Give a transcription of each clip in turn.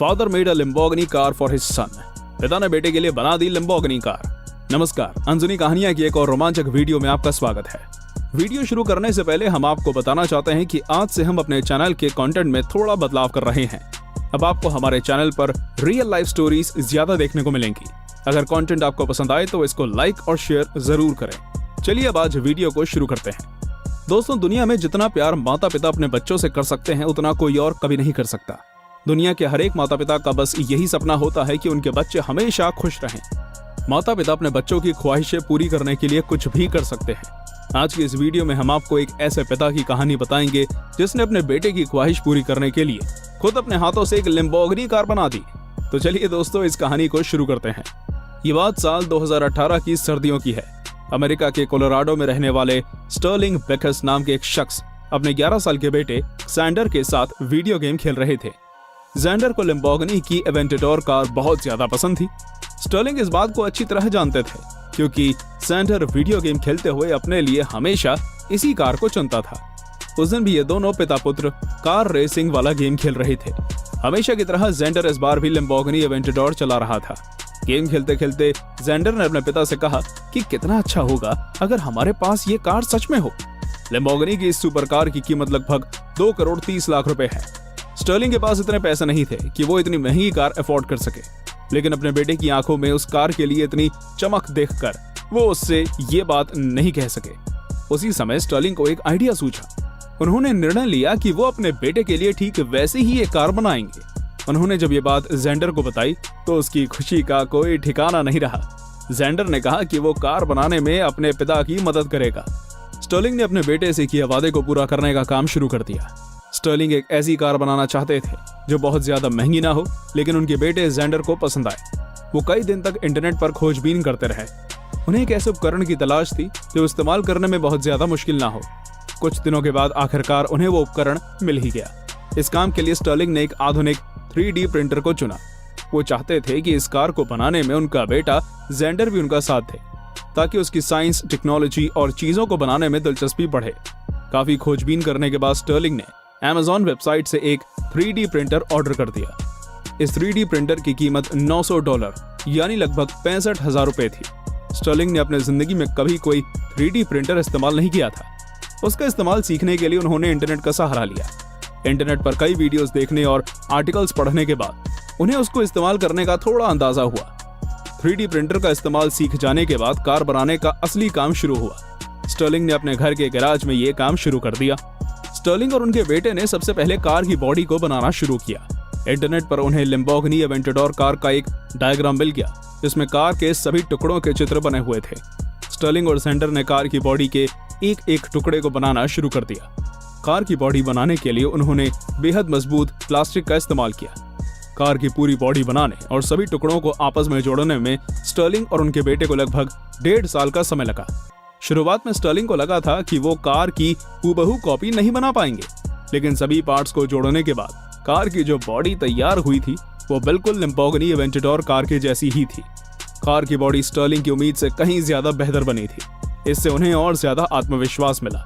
Father made a Lamborghini car for his son. पिता ने बेटे के लिए बना दी लैम्बोर्गिनी कार। नमस्कार, अनसुनी कहानियां की एक और रोमांचक वीडियो में आपका स्वागत है। वीडियो शुरू करने से पहले हम आपको बताना चाहते हैं कि आज से हम अपने चैनल के कंटेंट में थोड़ा बदलाव कर रहे हैं। अब आपको हमारे चैनल पर रियल लाइफ स्टोरीज ज्यादा देखने को मिलेंगी। अगर कंटेंट आपको पसंद आए तो इसको लाइक और शेयर जरूर करें। चलिए अब आज वीडियो को शुरू करते हैं। दोस्तों, दुनिया में जितना प्यार माता पिता अपने बच्चों से कर सकते हैं उतना कोई और कभी नहीं कर सकता। दुनिया के हर एक माता पिता का बस यही सपना होता है कि उनके बच्चे हमेशा खुश रहें। माता पिता अपने बच्चों की ख्वाहिशें पूरी करने के लिए कुछ भी कर सकते हैं। आज की इस वीडियो में हम आपको एक ऐसे पिता की कहानी बताएंगे जिसने अपने बेटे की ख्वाहिश पूरी करने के लिए खुद अपने हाथों से एक लैम्बोर्गिनी कार बना दी। तो चलिए दोस्तों, इस कहानी को शुरू करते हैं। ये बात साल 2018 की सर्दियों की है। अमेरिका के कोलोराडो में रहने वाले स्टर्लिंग बेकस नाम के एक शख्स अपने 11 साल के बेटे सैंडर के साथ वीडियो गेम खेल रहे थे। सैंडर को लैम्बोर्गिनी की एवेंटेडोर कार बहुत ज्यादा पसंद थी। स्टर्लिंग इस बात को अच्छी तरह जानते थे क्योंकि सैंडर वीडियो गेम खेलते हुए अपने लिए हमेशा इसी कार को चुनता था। उस दिन भी ये दोनों पिता पुत्र कार रेसिंग वाला गेम खेल रहे थे। हमेशा की तरह सैंडर इस बार भी लैम्बोर्गिनी एवेंटेडोर चला रहा था। गेम खेलते खेलते सैंडर ने अपने पिता से कहा कि कितना अच्छा होगा अगर हमारे पास ये कार सच में हो। लैम्बोर्गिनी की इस सुपर कार की कीमत लगभग 2 करोड़ 30 लाख रुपए है। स्टर्लिंग के पास इतने पैसे नहीं थे कि वो इतनी महंगी कार अफोर्ड कर सके, लेकिन अपने बेटे की आंखों में उस कार के लिए इतनी चमक देखकर वो उससे ये बात नहीं कह सके। उसी समय स्टर्लिंग को एक आइडिया सूझा। उन्होंने निर्णय लिया कि वो अपने बेटे के लिए ठीक वैसे ही एक कार बनाएंगे। उन्होंने जब ये बात सैंडर को बताई तो उसकी खुशी का कोई ठिकाना नहीं रहा। सैंडर ने कहा कि वो कार बनाने में अपने पिता की मदद करेगा। स्टर्लिंग ने अपने बेटे से किए वादे को पूरा करने का काम शुरू कर दिया। स्टर्लिंग एक ऐसी कार बनाना चाहते थे जो बहुत ज्यादा महंगी ना हो, लेकिन उनके बेटे सैंडर को पसंद आए। वो कई दिन तक इंटरनेट पर खोजबीन करते रहे। उन्हें एक ऐसे उपकरण की तलाश थी जो इस्तेमाल करने में बहुत ज्यादा मुश्किल ना हो। कुछ दिनों के बाद आखिरकार उन्हें वो उपकरण मिल ही गया। इस काम के लिए स्टर्लिंग ने एक आधुनिक 3D प्रिंटर को चुना। वो चाहते थे कि इस कार को बनाने में उनका बेटा सैंडर भी उनका साथ दे, ताकि उसकी साइंस, टेक्नोलॉजी और चीजों को बनाने में दिलचस्पी बढ़े। काफी खोजबीन करने के बाद स्टर्लिंग ने Amazon वेबसाइट से एक 3D प्रिंटर ऑर्डर कर दिया। इस 3D प्रिंटर की कीमत $900 यानी लगभग 65,000 रुपए थी। स्टर्लिंग ने अपने जिंदगी में कभी कोई 3D प्रिंटर इस्तेमाल नहीं किया था। उसका इस्तेमाल सीखने के लिए उन्होंने इंटरनेट का सहारा लिया। इंटरनेट पर कई वीडियोस देखने और आर्टिकल्स पढ़ने के बाद उन्हें उसको इस्तेमाल करने का थोड़ा अंदाजा हुआ। 3D प्रिंटर का इस्तेमाल सीख जाने के बाद कार बनाने का असली काम शुरू हुआ। स्टर्लिंग ने अपने घर के गैराज में ये काम शुरू कर दिया। स्टर्लिंग और उनके बेटे ने सबसे पहले कार की बॉडी को बनाना शुरू किया। इंटरनेट पर उन्हें लैम्बोर्गिनी एवेंटेडोर कार का एक डायग्राम मिल गया जिसमें कार के सभी टुकड़ों के चित्र बने हुए थे। स्टर्लिंग और सैंडर ने कार की बॉडी के एक एक टुकड़े को बनाना शुरू कर दिया। कार की बॉडी बनाने के लिए उन्होंने बेहद मजबूत प्लास्टिक का इस्तेमाल किया। कार की पूरी बॉडी बनाने और सभी टुकड़ों को आपस में जोड़ने में स्टर्लिंग और उनके बेटे को लगभग 1.5 साल का समय लगा। शुरुआत में स्टर्लिंग को लगा था कि वो कार की हूबहू कॉपी नहीं बना पाएंगे, लेकिन सभी पार्ट्स को जोड़ने के बाद कार की जो बॉडी तैयार हुई थी वो बिल्कुल लैम्बोर्गिनी एवेंटेडोर कार की जैसी ही थी। कार की बॉडी स्टर्लिंग की उम्मीद से कहीं ज्यादा बेहतर बनी थी। इससे उन्हें और ज्यादा आत्मविश्वास मिला।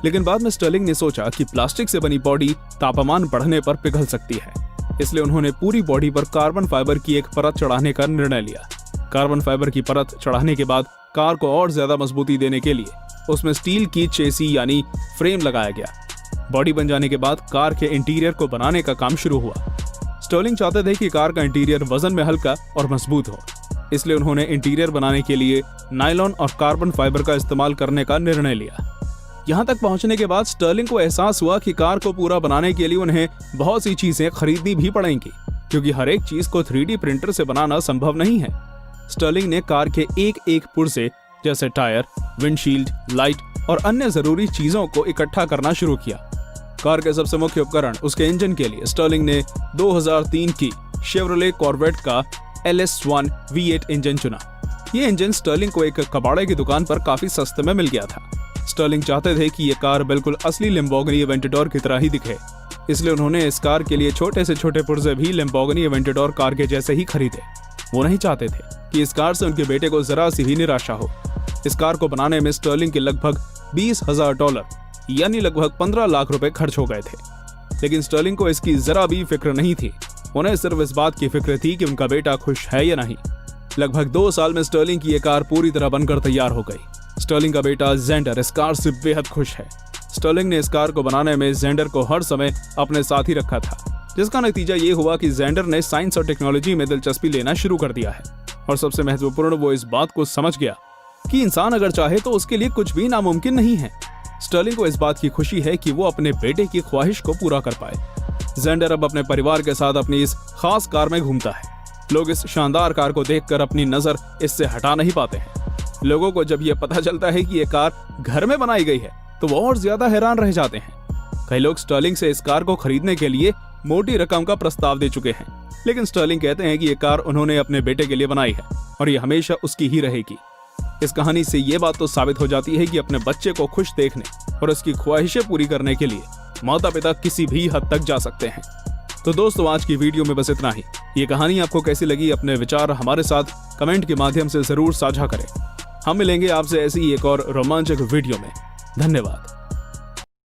लेकिन बाद में स्टर्लिंग ने सोचा कि प्लास्टिक से बनी बॉडी तापमान बढ़ने पर पिघल सकती है, इसलिए उन्होंने पूरी बॉडी पर कार्बन फाइबर की एक परत चढ़ाने का निर्णय लिया। कार्बन फाइबर की परत चढ़ाने के बाद कार को और ज्यादा मजबूती देने के लिए उसमें स्टील की चेसी यानी फ्रेम लगाया गया। बॉडी बन जाने के बाद कार के इंटीरियर को बनाने का काम शुरू हुआ। स्टर्लिंग चाहते थे कि कार का इंटीरियर वजन में हल्का और मजबूत हो, इसलिए उन्होंने इंटीरियर बनाने के लिए नायलॉन और कार्बन फाइबर का इस्तेमाल करने का निर्णय लिया। यहाँ तक पहुँचने के बाद स्टर्लिंग को एहसास हुआ कि कार को पूरा बनाने के लिए उन्हें बहुत सी चीजें खरीदनी भी पड़ेंगी, क्योंकि हर एक चीज को 3D प्रिंटर से बनाना संभव नहीं है। स्टर्लिंग ने कार के एक एक पुर्जे जैसे टायर, विंडशील्ड, लाइट और अन्य जरूरी चीजों को इकट्ठा करना शुरू किया। कार के सबसे मुख्य उपकरण उसके इंजन के लिए स्टर्लिंग ने 2003 की शेवरले कॉर्वेट का LS1 V8 इंजन चुना। ये इंजन स्टर्लिंग को एक कबाड़े की दुकान पर काफी सस्ते में मिल गया था। स्टर्लिंग चाहते थे कि ये कार बिल्कुल असली लैम्बोर्गिनी एवेंटेडोर की तरह ही दिखे, इसलिए उन्होंने इस कार के लिए छोटे से छोटे पुर्जे भी लैम्बोर्गिनी एवेंटेडोर कार के जैसे ही खरीदे। वो नहीं चाहते थे कि इस कार से उनके बेटे को जरा सी भी निराशा हो। इस कार को बनाने में स्टर्लिंग के लगभग $20,000 यानी लगभग 15 लाख रुपए खर्च हो गए थे, लेकिन स्टर्लिंग को इसकी जरा भी फिक्र नहीं थी। उन्हें सिर्फ इस बात की फिक्र थी कि उनका बेटा खुश है या नहीं। लगभग 2 साल में स्टर्लिंग की ये कार पूरी तरह बनकर तैयार हो गई। स्टर्लिंग का बेटा जेंडर इस कार से बेहद खुश है। स्टर्लिंग ने इस कार को बनाने में जेंडर को हर समय अपने साथ ही रखा था, जिसका नतीजा ये हुआ कि जेंडर ने साइंस और टेक्नोलॉजी में दिलचस्पी लेना शुरू कर दिया है। और सबसे महत्वपूर्ण, वो इस बात को समझ गया कि इंसान अगर चाहे तो उसके लिए कुछ भी नामुमकिन नहीं है। स्टर्लिंग को इस बात की खुशी है कि वो अपने बेटे की ख्वाहिश को पूरा कर पाए। जेंडर अब अपने परिवार के साथ अपनी इस खास कार में घूमता है। लोग इस शानदार कार को देखकर अपनी नजर इससे हटा नहीं पाते हैं। लोगों को जब यह पता चलता है कि यह कार घर में बनाई गई है तो वो और ज्यादा हैरान रह जाते हैं। कई लोग स्टर्लिंग से इस कार को खरीदने के लिए मोटी रकम का प्रस्ताव दे चुके हैं, लेकिन स्टर्लिंग कहते हैं कि यह कार उन्होंने अपने बेटे के लिए बनाई है और ये हमेशा उसकी ही रहेगी। इस कहानी से ये बात तो साबित हो जाती है कि अपने बच्चे को खुश देखने और उसकी ख्वाहिशें पूरी करने के लिए माता पिता किसी भी हद तक जा सकते हैं। तो दोस्तों, आज की वीडियो में बस इतना ही। ये कहानी आपको कैसी लगी, अपने विचार हमारे साथ कमेंट के माध्यम से जरूर साझा करें। हम मिलेंगे आपसे ऐसी एक और रोमांचक वीडियो में। धन्यवाद।